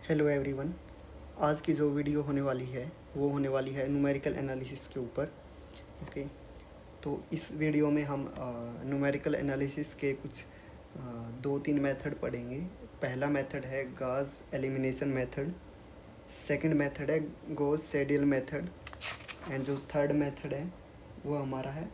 Hello everyone. आज की जो वीडियो होने वाली है वो होने वाली है न्यूमेरिकल एनालिसिस के ऊपर। ओके, तो इस वीडियो में हम न्यूमेरिकल एनालिसिस के कुछ दो तीन मेथड पढ़ेंगे। पहला मेथड है Gauss elimination method, second method है गॉस सेडियल मेथड, एंड जो थर्ड मेथड है वो हमारा है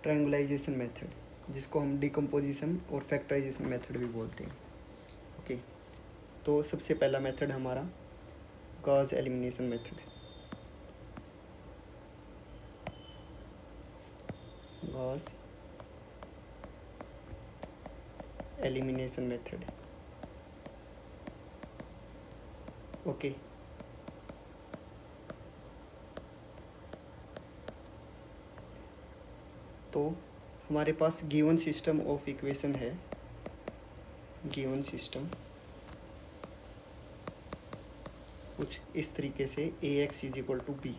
ट्रायंगुलाइजेशन मेथड, जिसको हम डिकम्पोजिशन और फैक्टराइजेशन मेथड भी बोलते हैं। ओके, तो सबसे पहला मेथड हमारा गॉस एलिमिनेशन मेथड है। Gauss elimination method. ओके, तो हमारे पास गिवन सिस्टम ऑफ इक्वेशन है। गिवन सिस्टम कुछ इस तरीके से ax is equal to B.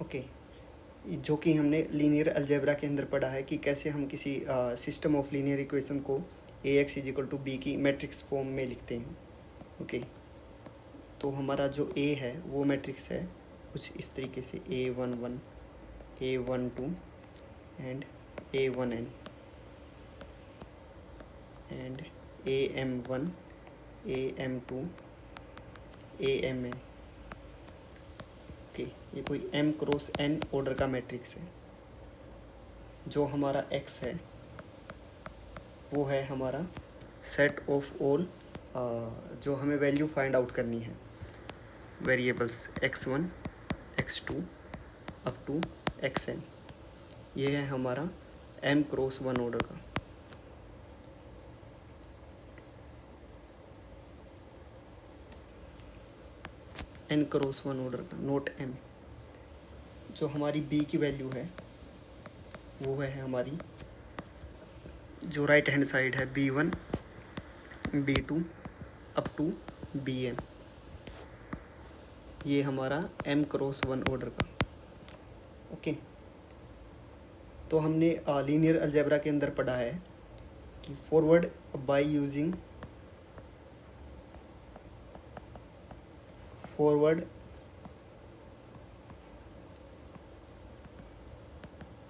Okay, जो कि हमने लीनियर अलजेब्रा के अंदर पढ़ा है कि कैसे हम किसी सिस्टम ऑफ लीनियर इक्वेशन को ax is equal to B की मैट्रिक्स फॉर्म में लिखते हैं। ओके, तो हमारा जो a है वो मैट्रिक्स है कुछ इस तरीके से a11, a12 and a1n and am1, am2, amn। Okay, ये कोई m क्रॉस n ऑर्डर का मैट्रिक्स है। जो हमारा x है वो है हमारा सेट ऑफ ऑल जो हमें वैल्यू फाइंड आउट करनी है, variables x1, x2 up to xn। ये है हमारा m क्रॉस 1 ऑर्डर का। n क्रॉस 1 ऑर्डर का, नोट m। जो हमारी b की वैल्यू है वो है हमारी जो राइट हैंड साइड है b1, b2 up to bm। ये हमारा m क्रॉस 1 ऑर्डर का। ओके, तो हमने लीनियर अलजेब्रा के अंदर पढ़ा है कि forward bye using forward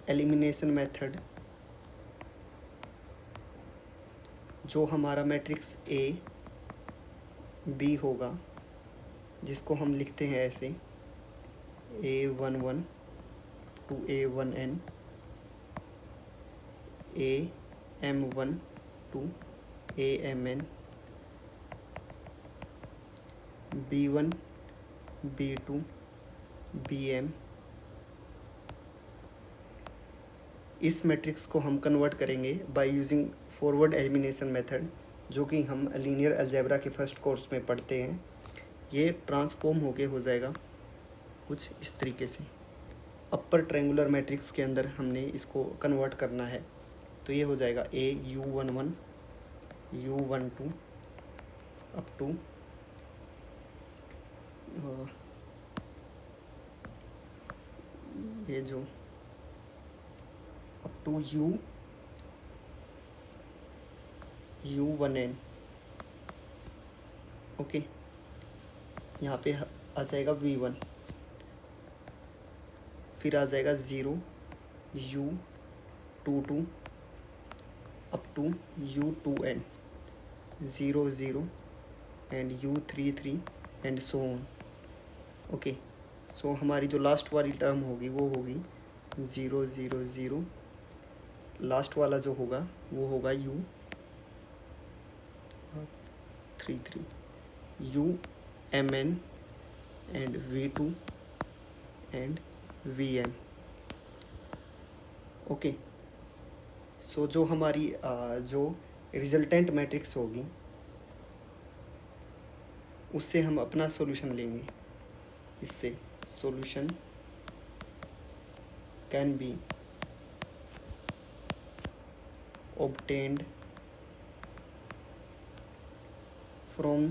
elimination method, जो हमारा मैट्रिक्स ए बी होगा, जिसको हम लिखते हैं ऐसे a11 to a1n, am1 to amn, b1, b2, bm। इस मैट्रिक्स को हम कन्वर्ट करेंगे by using forward elimination method, जो कि हम लीनियर अलजेब्रा के फर्स्ट कोर्स में पढ़ते हैं। ये ट्रांसफॉर्म होके हो जाएगा कुछ इस तरीके से। अपर ट्रायंगुलर मैट्रिक्स के अंदर हमने इसको कन्वर्ट करना है, तो ये हो जाएगा u11, u12 अप टू ये जो अप टू u1n। ओके, यहाँ पे आ जाएगा v1, फिर आ जाएगा 0, u22 up to u2n, 0 0 and u33 and so on. Okay, so हमारी जो लास्ट वाली टर्म होगी वो होगी 0 0 0। लास्ट वाला जो होगा वो होगा u33, umn and v2 and vn। Okay, so जो हमारी जो रिजल्टेंट मैट्रिक्स होगी उससे हम अपना सॉल्यूशन लेंगे। इससे solution can be obtained from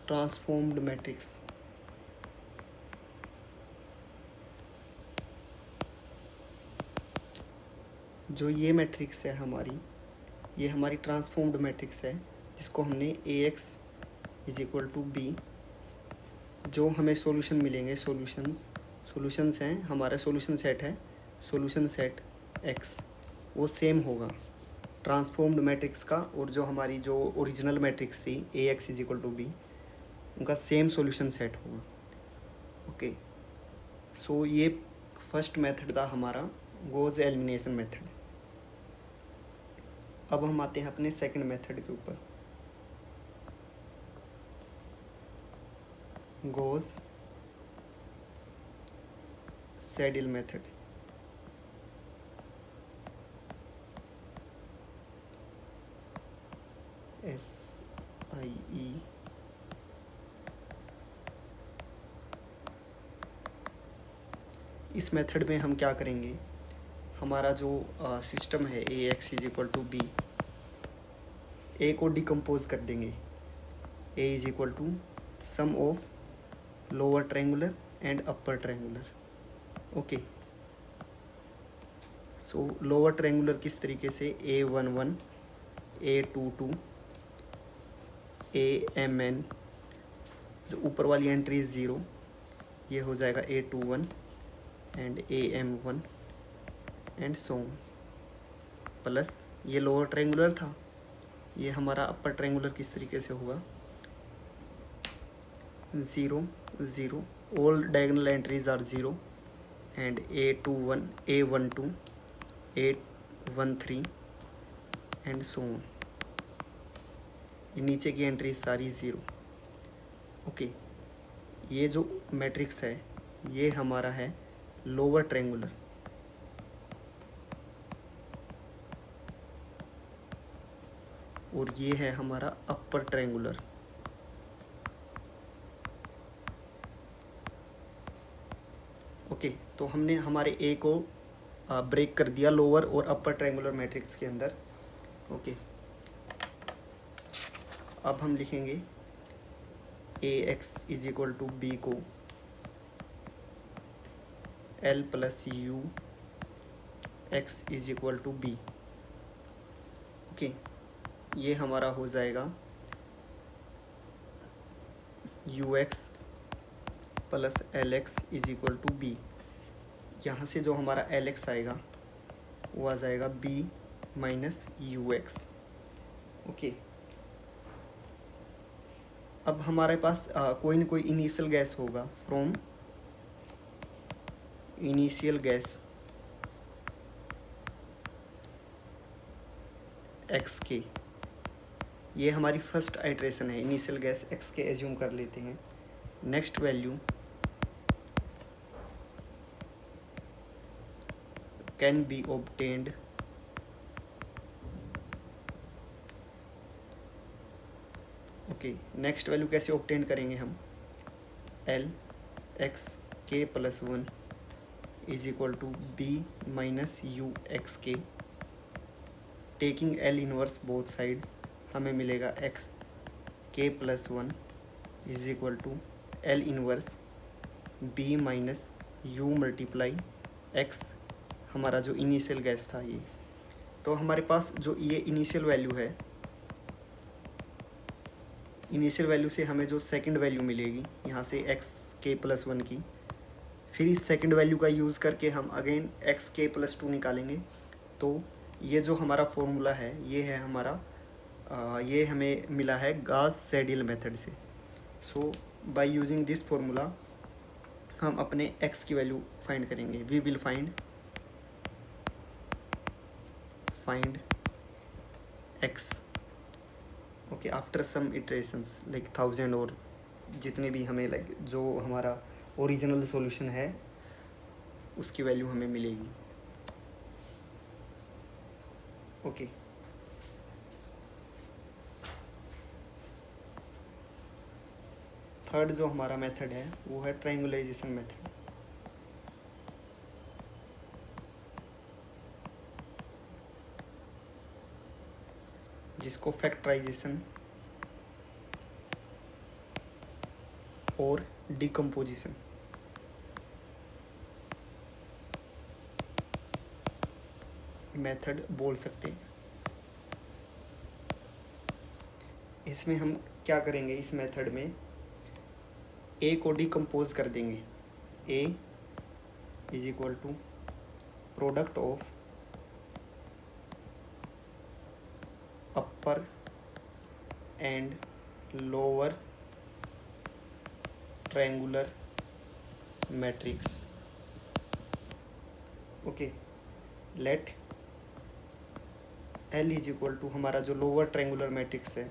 transformed matrix। जो ये मैट्रिक्स है हमारी, ये हमारी ट्रांसफॉर्म्ड मैट्रिक्स है जिसको हमने AX is equal to B, जो हमें सॉल्यूशन मिलेंगे, सॉल्यूशंस हैं, हमारा सॉल्यूशन सेट है, सॉल्यूशन सेट X वो सेम होगा ट्रांसफॉर्म्ड मैट्रिक्स का, और जो हमारी जो ओरिजिनल मैट्रिक्स थी AX is equal to B, उनका सेम सॉल्यूशन सेट होगा। ओके, सो ये फर्स्ट मेथड था हमारा गॉस एलिमिनेशन मेथड। अब हम आते हैं अपने सेकंड मेथड के ऊपर, गॉस सैडल मेथड। SIE इस मेथड में हम क्या करेंगे, हमारा जो सिस्टम है AX is equal to B, A को डिकम्पोज कर देंगे। A is equal to sum of lower triangular and upper triangular. Okay, so lower triangular किस तरीके से, A11, A22, AMN, जो ऊपर वाली एंट्री 0, ये हो जाएगा A21 and AM1 and so plus ये लोअर ट्रायंगुलर था, ये हमारा अपर ट्रायंगुलर किस तरीके से होगा, 0 0, all diagonal entries are 0 and A21, A12, A13 and so on, ये नीचे की एंट्रीज सारी 0। ओके, ये जो मैट्रिक्स है ये हमारा है लोअर ट्रायंगुलर, और ये है हमारा अपर ट्रायंगुलर। ओके, तो हमने हमारे ए को ब्रेक कर दिया लोअर और अपर ट्रायंगुलर मैट्रिक्स के अंदर। ओके, अब हम लिखेंगे AX is equal to B को L plus U X is equal to B. Okay, ये हमारा हो जाएगा UX plus LX is equal to B. यहाँ से जो हमारा LX आएगा वो आ जाएगा B माइनस UX। ओके, अब हमारे पास कोई ना कोई इनिशियल गैस होगा, from initial guess X K, ये हमारी फर्स्ट आइट्रेशन है, initial guess X K assume कर लेते हैं। Next value can be obtained okay, next value कैसे ऑब्टेन करेंगे हम, L X K plus 1 is equal to B minus U X K, taking L inverse both side हमें मिलेगा X K plus 1 is equal to L inverse B minus U multiply x, हमारा जो initial guess था ये। तो हमारे पास जो ये इनिशियल वैल्यू है, इनिशियल वैल्यू से हमें जो सेकंड वैल्यू मिलेगी यहाँ से एक्स के प्लस 1 की, फिर इस सेकंड वैल्यू का यूज़ करके हम अगेन एक्स के प्लस 2 निकालेंगे। तो ये जो हमारा फॉर्मूला है ये है हमारा ये हमें मिला है गॉस सैडल मेथड से। So by using this formula हम अपने एक्स की वैल्यू फाइंड करेंगे। We will find X okay after some iterations like 1000, और जितने भी हमें लाइक जो हमारा ओरिजिनल सॉल्यूशन है उसकी वैल्यू हमें मिलेगी। ओके, थर्ड जो हमारा मेथड है वो है ट्रायंगुलराइजेशन मेथड। जिसको फैक्टराइजेशन और डिकम्पोजिशन मेथड बोल सकते हैं। इसमें हम क्या करेंगे, इस मेथड में ए को डिकम्पोज कर देंगे। A is equal to product of upper and lower triangular matrix. Okay, let L is equal to हमारा जो लोअर ट्रायंगुलर मैट्रिक्स है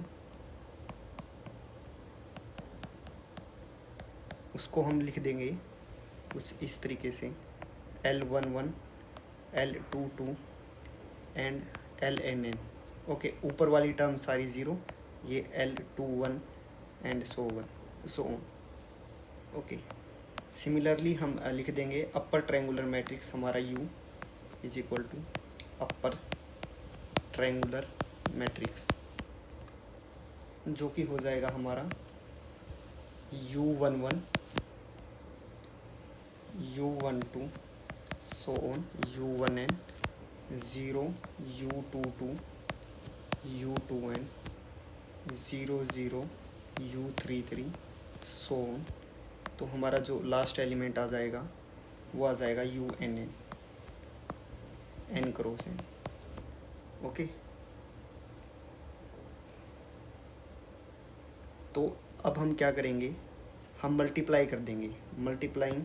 उसको हम लिख देंगे कुछ इस तरीके से, L11, L22 and LNN। Okay, ऊपर वाली टर्म सारी ज़ीरो, ये L21 and so on. Okay, similarly हम लिख देंगे अपर ट्रायंगुलर मैट्रिक्स हमारा U is equal to upper triangular matrix, जो कि हो जाएगा हमारा U11, U12 so on, U1n 0, U22, U2n 0, 0, U33 so on. तो हमारा जो लास्ट एलिमेंट आ जाएगा वो आ जाएगा UNN, n cross n। Okay, तो अब हम क्या करेंगे, हम मल्टीप्लाई कर देंगे, multiplying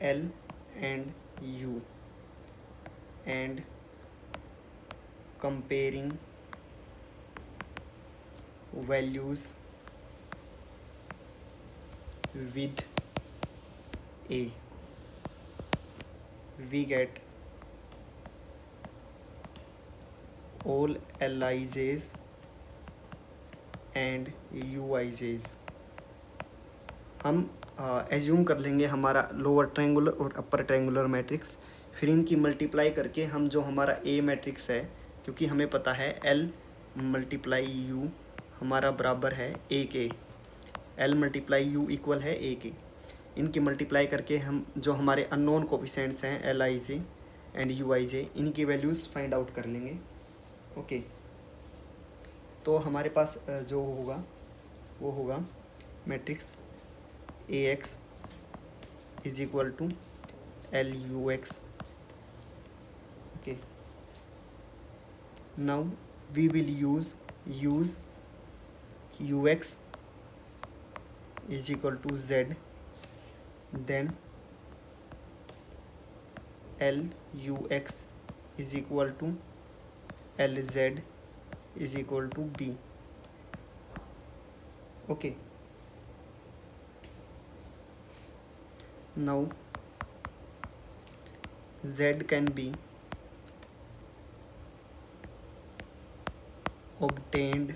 L and U and comparing values with A, we get all Lij's and Uij's। हम एज्यूम कर लेंगे हमारा लोअर ट्रायंगुलर और अपर ट्रायंगुलर मैट्रिक्स, फिर इनकी मल्टीप्लाई करके हम जो हमारा ए मैट्रिक्स है, क्योंकि हमें पता है L मल्टीप्लाई यू हमारा बराबर है ए के, L मल्टीप्लाई यू इक्वल है ए के, इनकी मल्टीप्लाई करके हम जो हमारे अननोन कोफिशिएंट्स हैं Lij एंड Uij, इनकी वैल्यूज़ फाइंड आउट कर लेंगे। ओके, तो हमारे पास जो होगा वो होगा matrix AX is equal to LUX। okay, now we will use UX is equal to Z, then LUX is equal to LZ is equal to B। okay, now Z can be obtained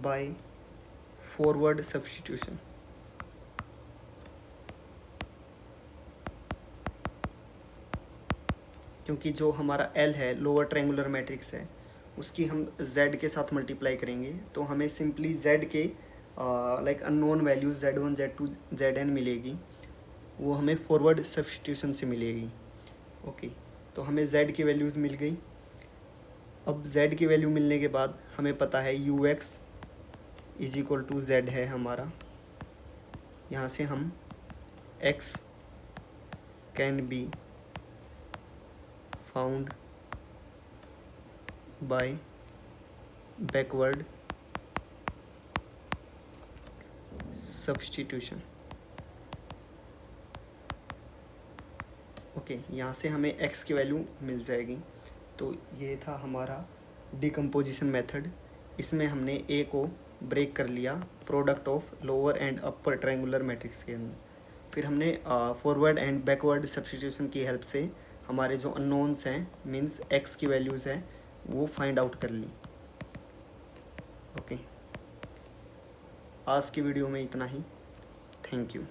by forward substitution। क्योंकि जो हमारा L है lower triangular matrix है, उसकी हम Z के साथ multiply करेंगे तो हमें सिंपली Z के like unknown values Z1, Z2, Zn मिलेगी, वो हमें फॉरवर्ड सब्स्टिट्यूशन से मिलेगी। ओके, तो हमें Z की वैल्यूज़ मिल गई। अब Z की वैल्यू मिलने के बाद हमें पता है UX is equal to Z है हमारा, यहाँ से हम X can be found by backward substitution. Okay, यहाँ से हमें x की वैल्यू मिल जाएगी। तो ये था हमारा डिकम्पोजिशन मेथड। इसमें हमने a को ब्रेक कर लिया product of lower and upper triangular matrix के अंदर, फिर हमने फॉरवर्ड एंड बैकवर्ड सब्स्टिट्यूशन की हेल्प से हमारे जो अननोन्स हैं मीन्स x की वैल्यूज़ हैं वो फाइंड आउट कर ली। ओके, आज की वीडियो में इतना ही। Thank you.